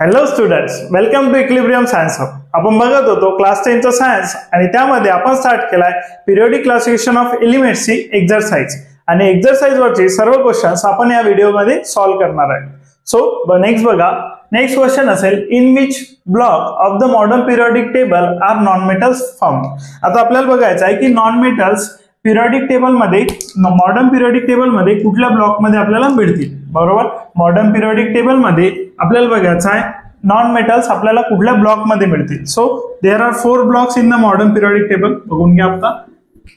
Hello students, welcome to equilibrium science hub. आपण बघत होतो क्लास 10 चा सायन्स आणि त्यामध्ये आपण स्टार्ट केलाय पिरियोडिक क्लासिफिकेशन ऑफ एलिमेंट्सची एक्सरसाइज आणि एक्सरसाइज वरची सर्व क्वेश्चन्स आपण या व्हिडिओमध्ये सॉल्व्ह करणार आहे. सो नेक्स्ट बघा, नेक्स्ट क्वेश्चन असेल in which block of the modern periodic table are non metals found. आता आपल्याला बघायचं आहे की नॉन मेटल्स पिरियोडिक टेबल मध्ये मॉडर्न पिरियोडिक टेबल मध्ये कुठल्या ब्लॉक मध्ये आपल्याला मिळतील. बरोबर, मॉडर्न पिरियोडिक टेबल मध्ये आपल्याला बघायचं आहे नॉन मेटल्स आपल्याला कुठल्या ब्लॉक मध्ये मिळतील. So there are 4 blocks in the modern periodic table. बघून घ्या, आता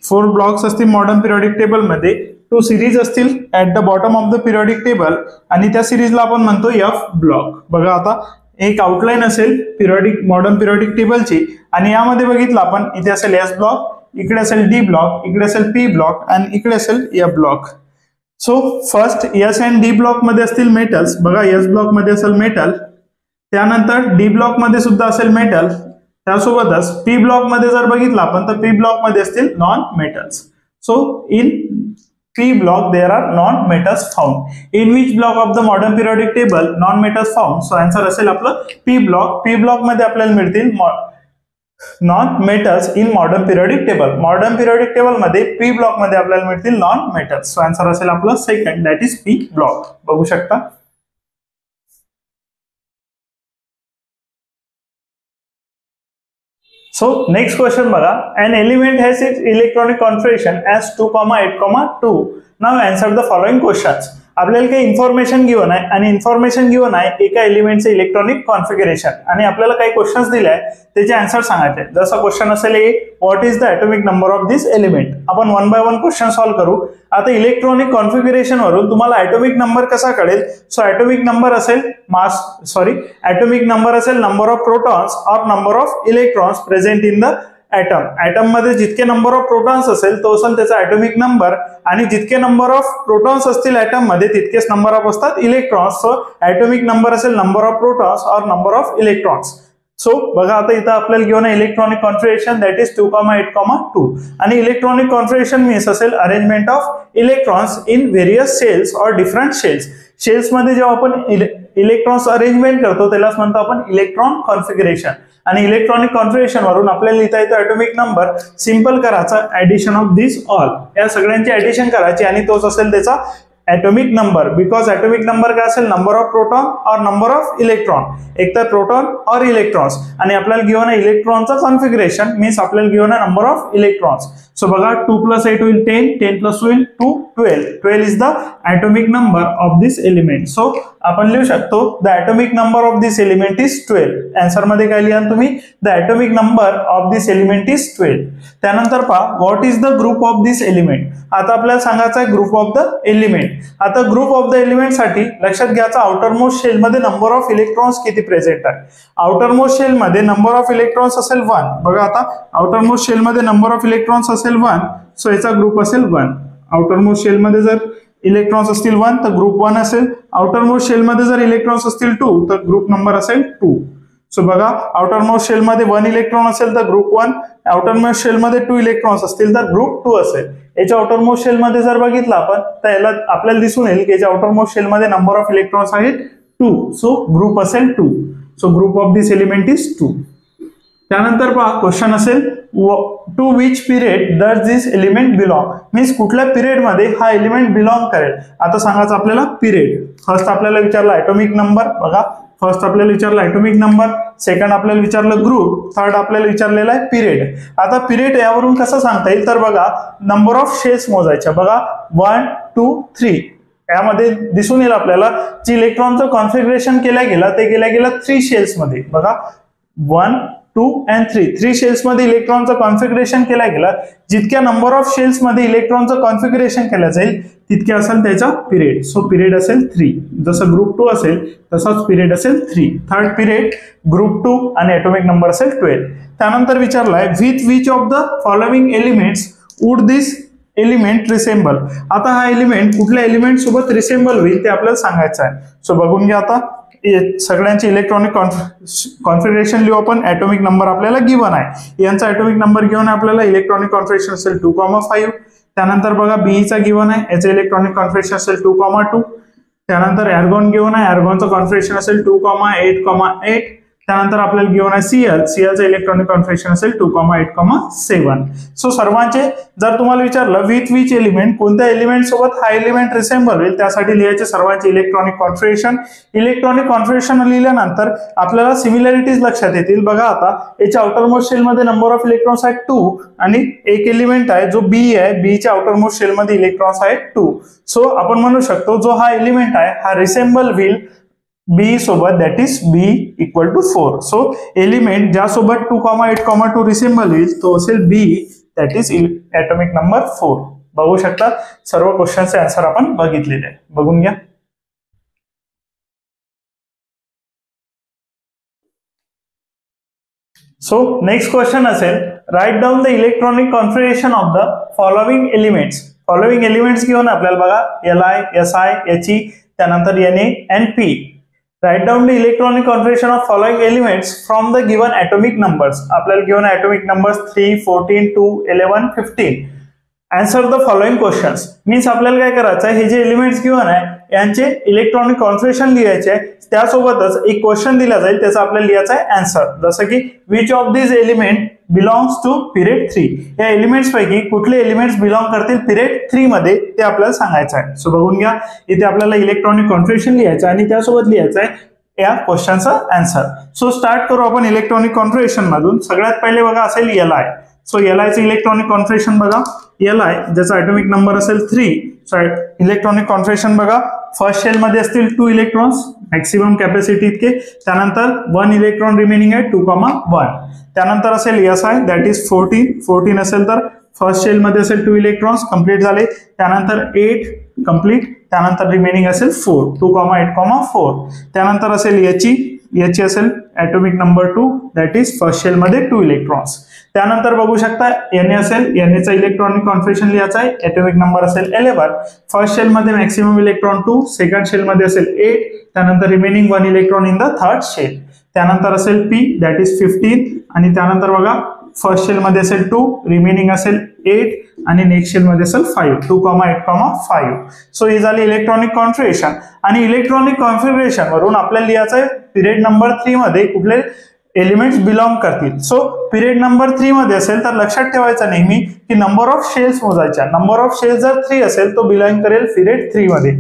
4 ब्लॉक्स असतील मॉडर्न पिरियोडिक टेबल मध्ये. 2 सिरीज असतील at the bottom of the periodic table आणि त्या सिरीजला आपण म्हणतो एफ ब्लॉक. बघा, आता एक आउटलाईन असेल पिरियोडिक मॉडर्न पिरियोडिक टेबलची आणि यामध्ये बघितलं आपण इथे असेल एस ब्लॉक, इकडे असेल डी ब्लॉक, इकडे असेल पी ब्लॉक आणि इकडे असेल F block. So first S and D block मध्ये असतील मेटल्स. बघा, एस ब्लॉक मध्ये असेल मेटल, त्यानंतर डी ब्लॉक मध्ये सुद्धा असेल मेटल, त्यासोबतच पी ब्लॉक मध्ये जर बघितलं आपण तर पी ब्लॉक मध्ये असतील non metals. So in P block there are non-metals found. In which block of the modern periodic table non-metals found? So answer असेल आपलं P block. P block मध्ये आपल्याला मिळतील non-metals in modern periodic table. Modern periodic table मध्ये P block मध्ये आपल्याला मिळतील non-metals. So answer असेल आपलं second, that is P block. बघू शकता. So next question बघा, an element has its electronic configuration as 2,8,2. Now answer the following questions. आपल्याला काही इन्फॉर्मेशन गिवन आहे आणि इन्फॉर्मेशन गिवन आहे एका एलिमेंटचे इलेक्ट्रॉनिक कॉन्फिगरेशन आणि आपल्याला काही क्वेश्चन्स दिले आहे त्याचे आन्सर सांगायचे. जसा क्वेश्चन असेल what is the atomic number of this element. आपण 1 बाय 1 क्वेश्चन सॉल्व्ह करू. आता इलेक्ट्रॉनिक कॉन्फिगरेशन वरून तुम्हाला ॲटॉमिक नंबर कसा कळेल. सो ॲटॉमिक नंबर असेल ॲटॉमिक नंबर असेल नंबर ऑफ प्रोटॉन्स और number of electrons present in the atom. Atom मध्ये जितके नंबर ऑफ प्रोटॉन्स असेल तो असेल त्याचा ॲटॉमिक नंबर आणि जितके नंबर ऑफ प्रोटॉन्स असतील ॲटम मध्ये तितकेच नंबर ऑफ असतात इलेक्ट्रॉन्स. सो ॲटॉमिक नंबर असेल नंबर ऑफ प्रोटॉन्स और नंबर ऑफ इलेक्ट्रॉन्स. सो बघा, आता इथं आपल्याला घेऊन इलेक्ट्रॉनिक कॉन्फिगरेशन दॅट इज 2,8,2 आणि इलेक्ट्रॉनिक कॉन्फिगरेशन मीन्स असेल arrangement of electrons in various shells और डिफरंट शेल्स. शेल्स मध्ये जेव्हा आपण इलेक्ट्रॉन्स अरेंजमेंट करतो त्यालाच म्हणतो आपण इलेक्ट्रॉन कॉन्फिगरेशन. आणि इलेक्ट्रॉनिक कॉन्फिगरेशन वरून आपल्याला लिहिता येतो ॲटॉमिक नंबर. सिंपल करायचा ऍडिशन ऑफ दिस ऑल, या सगळ्यांची ऍडिशन करायची आणि तोच असेल त्याचा atomic number. Because atomic number काय असेल नंबर ऑफ प्रोटॉन और नंबर ऑफ इलेक्ट्रॉन, एक तर प्रोटॉन और इलेक्ट्रॉन्स आणि आपल्याला गिवन आहे इलेक्ट्रॉनचं कॉन्फिगरेशन मीन्स आपल्याला गिवन आहे नंबर ऑफ इलेक्ट्रॉन्स. सो बघा, 2 + 8 होईल 10, 10 + 2 होईल 12. 12 is the atomic number of this element. So आपण लिहू शकतो the atomic number of this element is 12. Answer मध्ये काय लिहा तुम्ही, the atomic number of this element is 12. त्यानंतर पहा what is the group of this element. आता आपल्याला सांगायचं आहे ग्रुप ऑफ द एलिमेंट. आता ग्रुप ऑफ द एलिमेंट साठी लक्षात घ्यायचं आउटर मोस्ट शेल मध्ये नंबर ऑफ इलेक्ट्रॉन्स किती प्रेझेंट आहे. आउटर मोस्ट शेल मध्ये नंबर ऑफ इलेक्ट्रॉन्स असेल 1. बघा, आता आउटर मोस्ट शेल मध्ये नंबर ऑफ इलेक्ट्रॉन्स असेल 1. सो याचा ग्रुप असेल 1. आउटर मोस्ट शेल मध्ये जर इलेक्ट्रॉन्स असतील 1 तर ग्रुप 1 असेल. आउटर मोस्ट शेल मध्ये जर इलेक्ट्रॉन्स असतील 2 तर ग्रुप नंबर असेल 2. सो बघा, आउटर मोस्ट शेल मध्ये 1 इलेक्ट्रॉन असेल तर ग्रुप 1. आउटर मोस्ट शेल मध्ये 2 इलेक्ट्रॉन्स असतील तर ग्रुप 2 असेल. याच्या आउटर मोस्ट शेल मध्ये जर बघितलं आपण तर याला आपल्याला दिसून येईल की याच्या आउटर मोस्ट शेल मध्ये नंबर ऑफ इलेक्ट्रॉन्स आहेत 2. सो ग्रुप असेल 2. So group of this element is 2. त्यानंतर पहा क्वेश्चन असेल to which period does this element belong. Means कुठल्या पिरियड मध्ये हा एलिमेंट बिलॉंग करेल. आता सांगायचं आपल्याला पिरियड. फर्स्ट आपल्याला विचारला ॲटॉमिक नंबर. बघा, फर्स्ट आपल्याला विचारला ॲटॉमिक नंबर, सेकंड आपल्याला विचारलं ग्रुप, थर्ड आपल्याला विचारलेला आहे पिरियड. आता पिरियड यावरून कसं सांगता येईल तर बघा, नंबर ऑफ शेल्स मोजायच्या. बघा 1, 2, 3 यामध्ये दिसून येईल आपल्याला जी इलेक्ट्रॉनचं कॉन्फिगरेशन केल्या गेला ते केल्या गेला 3 शेल्स मध्ये. बघा 1, 2 and 3 3 शेल्स मध्ये इलेक्ट्रॉनचं कॉन्फिगरेशन केल्या गेला. जितक्या नंबर ऑफ शेल्स मध्ये इलेक्ट्रॉनचं कॉन्फिगरेशन केलं जाईल तितके असेल त्याचा पिरियड. सो पिरियड असेल 3. जसं ग्रुप 2 असेल तसाच पिरियड असेल 3. थर्ड पिरियड ग्रुप 2 आणि ॲटॉमिक नंबर असेल 12. त्यानंतर विचारलाय with which of the following elements would this element resemble. आता हा एलिमेंट कुठल्या एलिमेंट सोबत रिसेंबल होईल ते आपल्याला सांगायचं आहे. सो बघून घ्या, आता सगळ्यांचे इलेक्ट्रॉनिक कॉन्फिगरेशन लिहू आपण. ॲटॉमिक नंबर आपल्याला गिवन आहे. यांचा ॲटॉमिक नंबर गिवन आहे आपल्याला. इलेक्ट्रॉनिक कॉन्फिगरेशन असेल 2,5. त्यानंतर बघा बीईचा गिवन आहे, याचे इलेक्ट्रॉनिक कॉन्फिगरेशन असेल 2,2. त्यानंतर एर्गॉन गिवन आहे, एर्गॉनचं कॉन्फिगरेशन असेल 2,8,8. त्यानंतर आपल्याला गिवन आहे सीएलचं इलेक्ट्रॉनिक कॉन्फिगरेशन असेल 2,8,7. सो सर्वांचे जर तुम्हाला विचारलं विथ विच एलिमेंट, कोणत्या एलिमेंट सोबत हा एलिमेंट रिसेंबल होईल, त्यासाठी लिहायचे सर्वांचे इलेक्ट्रॉनिक कॉन्फिगरेशन. इलेक्ट्रॉनिक कॉन्फिगरेशन लिहिल्यानंतर आपल्याला सिमिलॅरिटीज लक्षात येतील. बघा आता याच्या आउटरमोस्ट शेल मध्ये नंबर ऑफ इलेक्ट्रॉन्स आहेत 2 आणि एक एलिमेंट आहे जो बी आहे, बीच्या आउटरमोस्ट शेल मध्ये इलेक्ट्रॉन्स आहेत 2. सो आपण म्हणू शकतो जो हा एलिमेंट आहे हा रिसेंबल होईल बी सोबत, that is B equal to 4. So element ज्यासोबत 2,8,2 रिसेंबल होईल तो असेल B, that is atomic number 4. बघू शकता सर्व क्वेश्चनचे आन्सर आपण बघितलेले आहे, बघून घ्या. सो नेक्स्ट क्वेश्चन असेल write down the electronic configuration of the following elements. Following elements घेऊन आपल्याला बघा Li, Si, He, त्यानंतर Na and P. Write down the electronic configuration of following elements from the given atomic numbers. आपल्याला given atomic numbers 3, 14, 2, 11, 15. Answer the following questions. Means आपल्याला काय करायचं आहे, हे जे एलिमेंट्स given आहे यांचे इलेक्ट्रॉनिक कॉन्फिगरेशन लिहायचे आहे, त्यासोबतच एक क्वेश्चन दिला जाईल त्याचा आपल्याला लिहायचा आहे आन्सर. जसं की which of this element belongs to period 3. या एलिमेंट्स पैकी कुठले एलिमेंट्स बिलॉंग करतील पिरियड 3 मध्ये ते आपल्याला सांगायचं आहे. सो बघून घ्या, इथे आपल्याला इलेक्ट्रॉनिक कॉन्फिगरेशन लिहायचं आणि त्यासोबत लिहायचं आहे या क्वेश्चनचा आन्सर. सो स्टार्ट करू आपण इलेक्ट्रॉनिक कॉन्फिगरेशन मधून. सगळ्यात पहिले बघा असेल Li. सो Liचं इलेक्ट्रॉनिक कॉन्फिगरेशन बघा, Li ज्याचा ॲटॉमिक नंबर असेल 3. सो इलेक्ट्रॉनिक कॉन्फिगरेशन बघा, फर्स्ट शेल मध्ये असतील 2 इलेक्ट्रॉन्स, मॅक्सिमम कॅपॅसिटी इतके. त्यानंतर 1 इलेक्ट्रॉन रिमेनिंग आहे 2,1. त्यानंतर असेल Si, दॅट इज 14 असेल तर फर्स्ट शेल मध्ये असेल 2 इलेक्ट्रॉन्स, कंप्लीट झाले. त्यानंतर 8 कंप्लीट, त्यानंतर रिमेनिंग असेल 4, 2,8,4. त्यानंतर असेल याची असेल atomic number 2, that is first shell मध्ये 2 इलेक्ट्रॉन्स. त्यानंतर बघू शकता Na असेल, Naचा इलेक्ट्रॉनिक कॉन्फिगरेशन लिहायचा आहे, ॲटॉमिक नंबर असेल 11. फर्स्ट शेल मध्ये मॅक्सिमम इलेक्ट्रॉन 2, सेकंड शेल मध्ये असेल 8, त्यानंतर remaining 1 electron in the third shell. त्यानंतर असेल P, दॅट इज 15 आणि त्यानंतर बघा फर्स्ट शेल मध्ये असेल 2, रिमेनिंग असेल 8 आणि नेक्स्ट शेल मध्ये असेल 5, 2,8,5. सो ही झाली इलेक्ट्रॉनिक कॉन्फिगरेशन. आणि इलेक्ट्रॉनिक कॉन्फिगरेशन वरून आपल्याला लिहायचं आहे पिरियड नंबर 3 मध्ये कुठले एलिमेंट्स बिलॉंग करतील. सो पिरियड नंबर 3 मध्ये असेल तर लक्षात ठेवायचं नेहमी की नंबर ऑफ शेल्स मोजायच्या. नंबर ऑफ शेल्स जर 3 असेल तो बिलॉंग करेल पिरियड 3 मध्ये.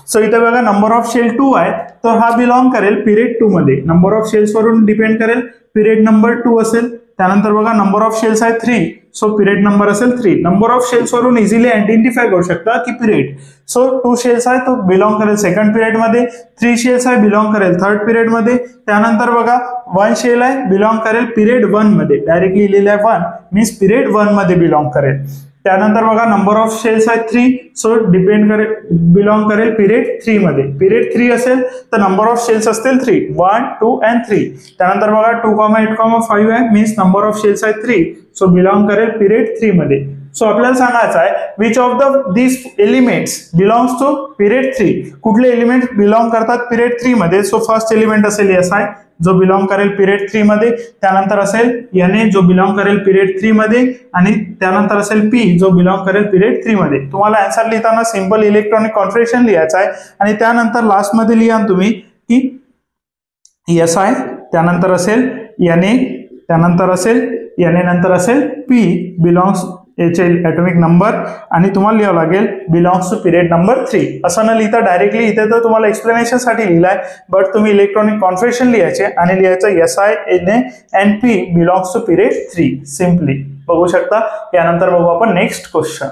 सो इथे बघा नंबर ऑफ शेल 2 आहे तर हा बिलॉंग करेल पिरियड 2 मध्ये. नंबर ऑफ शेल्स वरून डिपेंड करेल, पिरियड नंबर 2 असेल. त्यानंतर बघा नंबर ऑफ शेल्स आहे 3, सो पिरियड नंबर असेल 3. नंबर ऑफ शेल्स वरून इझिली आयडेंटिफाय करू शकता की पिरियड. सो 2 शेल्स आहे तो बिलॉंग करेल सेकंड पिरियड मध्ये, 3 शेल्स आहे बिलॉंग करेल थर्ड पिरियड मध्ये. त्यानंतर बघा 1 शेल आहे बिलॉंग करेल पिरियड 1 मध्ये, डायरेक्टली लिहिलेलं आहे 1 मीन्स पिरियड 1 मध्ये बिलॉंग करेल. त्यानंतर बघा नंबर ऑफ शेल्स आहे 3, सो डिपेंड करेल बिलॉंग करेल पिरियड 3 मध्ये. पिरियड 3 असेल तर नंबर ऑफ शेल्स असतील 3, 1, 2 and 3. त्यानंतर बघा 2,8,5 आहे मीन्स नंबर ऑफ शेल्स आहे 3, सो बिलॉंग करेल पिरियड 3 मध्ये. सो आपल्याला सांगायचं आहे which of the this elements belongs to period 3. कुठले एलिमेंट बिलॉंग करतात पिरियड 3 मध्ये. सो फर्स्ट एलिमेंट असेल Si जो बिलॉंग करेल पिरियड 3 मध्ये. त्यानंतर असेल Na जो बिलॉंग करेल पिरियड 3 मध्ये आणि त्यानंतर असेल P जो बिलॉंग करेल पिरियड 3 मध्ये. तुम्हाला आन्सर लिहिताना सिंपल इलेक्ट्रॉनिक कॉन्फिगरेशन लिहायचं आहे आणि त्यानंतर लास्ट मध्ये लिहा तुम्ही की Si, त्यानंतर असेल Na, त्यानंतर असेल Na नंतर असेल P बिलॉंग्स याचे ॲटॉमिक नंबर आणि तुम्हाला लिहावं लागेल बिलॉंग्स टू पिरियड नंबर 3. असं न लिहिता डायरेक्टली इथे तर तुम्हाला एक्सप्लेनेशन साठी लिहिलाय, बट तुम्ही इलेक्ट्रॉनिक कॉन्फिगरेशन लिहायचे आणि लिहायचं Si, Na and P belongs to period 3 simply. बघू शकता. यानंतर बघू आपण next question.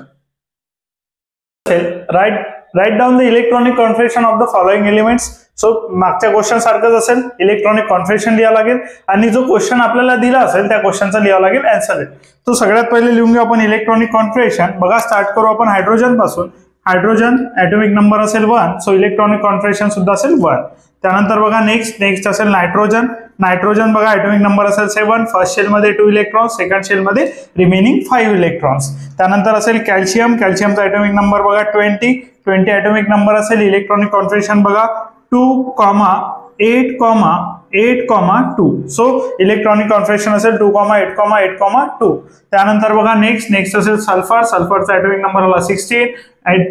Write down the electronic configuration of the following elements. So मागच्या क्वेश्चन सारखंच असेल, इलेक्ट्रॉनिक कॉन्फिगरेशन लिहावं लागेल आणि जो क्वेश्चन आपल्याला दिला असेल त्या क्वेश्चनचा लिहावं लागेल आन्सर. तो सगळ्यात पहिले लिहून घेऊ आपण इलेक्ट्रॉनिक कॉन्फिगरेशन. बघा स्टार्ट करू आपण हायड्रोजन पासून. हायड्रोजन ॲटॉमिक नंबर असेल 1, सो इलेक्ट्रॉनिक कॉन्फिगरेशन सुद्धा असेल 1. त्यानंतर बघा नेक्स्ट असेल नायट्रोजन. नायट्रोजन बघा ॲटॉमिक नंबर असेल 7, फर्स्ट शेल मध्ये 2 इलेक्ट्रॉन्स, सेकंड शेल मध्ये रिमेनिंग 5 इलेक्ट्रॉन्स. त्यानंतर असेल कॅल्शियम. कॅल्शियमचा ॲटॉमिक नंबर बघा 20 ॲटॉमिक नंबर असेल. इलेक्ट्रॉनिक कॉन्फिगरेशन बघा 2,8,2. सो इलेक्ट्रॉनिक कॉन्फिगरेशन असेल 2,8,8,2. त्यानंतर बघा नेक्स्ट असेल सल्फर. सल्फरचा ॲटॉमिक नंबर आला 16,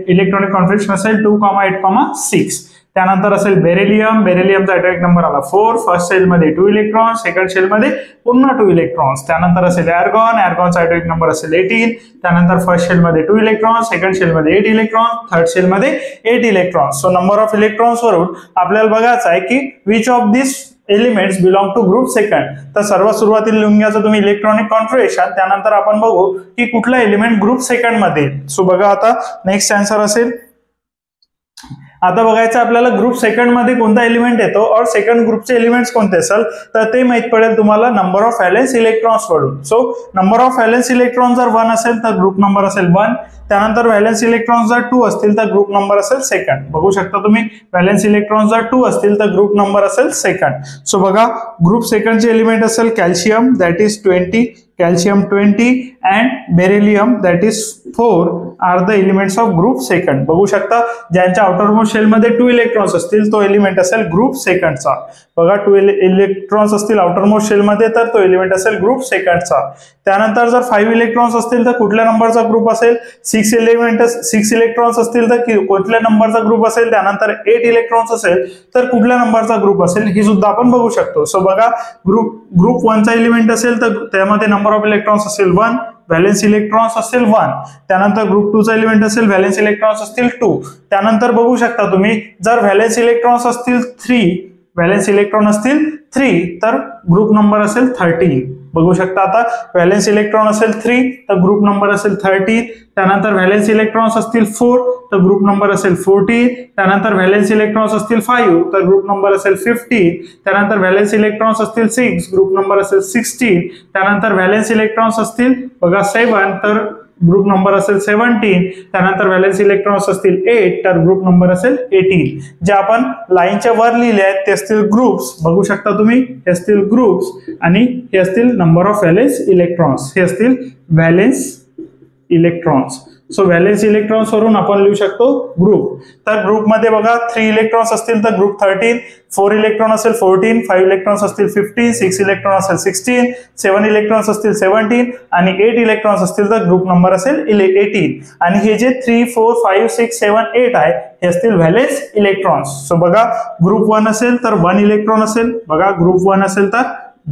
इलेक्ट्रॉनिक कॉन्फिगरेशन असेल 2,8,6. त्यानंतर असेल बेरिलियम, बेरिलियमचा ॲटॉमिक नंबर आला 4, फर्स्ट शेलमध्ये 2 इलेक्ट्रॉन, सेकंड शेलमध्ये पुन्हा 2 इलेक्ट्रॉन्स. त्यानंतर असेल आर्गॉन, आर्गॉनचा ॲटॉमिक नंबर असेल 18, त्यानंतर फर्स्ट शेलमध्ये 2 इलेक्ट्रॉन, सेकंड शेलमध्ये 8 इलेक्ट्रॉन, थर्ड शेलमध्ये 8 electron. So number of electrons वरून आपल्याला बघायचं आहे की which of this elements belong to group second. तर सर्वात सुरुवातीला लिहून घ्यायचं तुम्ही इलेक्ट्रॉनिक कॉन्फिगरेशन, त्यानंतर आपण बघू की कुठला एलिमेंट ग्रुप सेकंड मध्ये. सो बघा आता नेक्स्ट आन्सर असेल, आता बघायचं आपल्याला ग्रुप सेकंड मध्ये कोणता एलिमेंट येतो और सेकंड ग्रुपचे एलिमेंट्स कोणते असेल तर ते माहित पडेल तुम्हाला नंबर ऑफ व्हॅलेन्स इलेक्ट्रॉन्स वरून. So number of valence electron जर 1 असेल तर ग्रुप नंबर असेल 1, त्यानंतर व्हॅलेन्स इलेक्ट्रॉन जर 2 असतील तर ग्रुप नंबर असेल सेकंड. बघू शकता तुम्ही व्हॅलेन्स इलेक्ट्रॉन जर 2 असतील तर ग्रुप नंबर असेल सेकंड. सो बघा ग्रुप सेकंडचे एलिमेंट असेल calcium that is 20, calcium 20 and beryllium that is 4 are the elements of group second. बघू शकता ज्यांच्या आउटरमोस्ट शेल मध्ये 2 इलेक्ट्रॉन्स असतील तो एलिमेंट असेल ग्रुप सेकंडचा. बघा 2 इलेक्ट्रॉन्स असतील आउटरमोस्ट शेल मध्ये तर तो एलिमेंट असेल ग्रुप सेकंडचा. त्यानंतर जर 5 इलेक्ट्रॉन्स असतील तर कुठल्या नंबरचा ग्रुप असेल, 6 इलेक्ट्रॉन्स असतील तर कुठल्या नंबरचा ग्रुप असेल, त्यानंतर 8 इलेक्ट्रॉन्स असेल तर कुठल्या नंबरचा ग्रुप असेल ही सुद्धा आपण बघू शकतो. सो बघा ग्रुप 1 चा एलिमेंट असेल तर त्यामध्ये नंबर ऑफ इलेक्ट्रॉन्स असेल 1, व्हॅलेन्स इलेक्ट्रॉन्स असेल 1, त्यानंतर ग्रुप 2 चा एलिमेंट असेल व्हॅलेन्स इलेक्ट्रॉन्स असतील 2. त्यानंतर बघू शकता तुम्ही जर व्हॅलेन्स इलेक्ट्रॉन्स असतील 3 तर ग्रुप नंबर असेल 13. बघू शकता आता व्हॅलेन्स इलेक्ट्रॉन असेल 3 तर ग्रुप नंबर असेल 13. त्यानंतर व्हॅलेन्स इलेक्ट्रॉन्स असतील 4 तर ग्रुप नंबर असेल 14. त्यानंतर व्हॅलेन्स इलेक्ट्रॉन्स असतील 5 तर ग्रुप नंबर असेल 15. त्यानंतर व्हॅलेन्स इलेक्ट्रॉन्स असतील 6 ग्रुप नंबर असेल 16. त्यानंतर व्हॅलेन्स इलेक्ट्रॉन्स असतील बघा 7 तर ग्रुप नंबर असेल 17. त्यानंतर व्हॅलेन्स इलेक्ट्रॉन्स असतील 8 तर ग्रुप नंबर असेल 18. जे आपण लाईनच्या वर लिहिले आहेत ते असतील ग्रुप्स. बघू शकता तुम्ही हे असतील ग्रुप्स आणि हे असतील नंबर ऑफ व्हॅलेन्स इलेक्ट्रॉन्स. हे असतील valence electrons. So valence electrons वरून आपण लिहू शकतो ग्रुप. तर ग्रुपमध्ये बघा 3 इलेक्ट्रॉन्स असतील तर ग्रुप 13, 4 इलेक्ट्रॉन असेल 14, 5 इलेक्ट्रॉन्स असतील 15, 6 इलेक्ट्रॉन असेल 16, 7 इलेक्ट्रॉन्स असतील 17 आणि 8 इलेक्ट्रॉन्स असतील तर ग्रुप नंबर असेल 18. आणि हे जे 3, 4, 5, 6, 7, 8 आहे हे असतील व्हॅलेन्स इलेक्ट्रॉन्स. सो बघा ग्रुप 1 असेल तर 1 इलेक्ट्रॉन असेल. बघा ग्रुप 1 असेल तर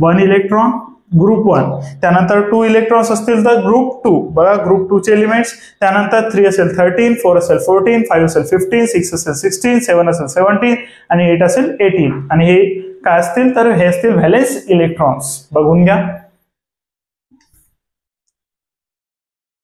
1 इलेक्ट्रॉन ग्रुप 1. त्यानंतर 2 इलेक्ट्रॉन्स असतील तर ग्रुप 2. बघा ग्रुप 2 चे एलिमेंट्स. त्यानंतर 3 असेल 13, 4 असेल 14, 5 असेल 15, 6 असेल 16, 7 असेल 17 आणि 8 असेल 18. आणि हे काय असतील तर हे असतील व्हॅलेन्स इलेक्ट्रॉन्स. बघून घ्या.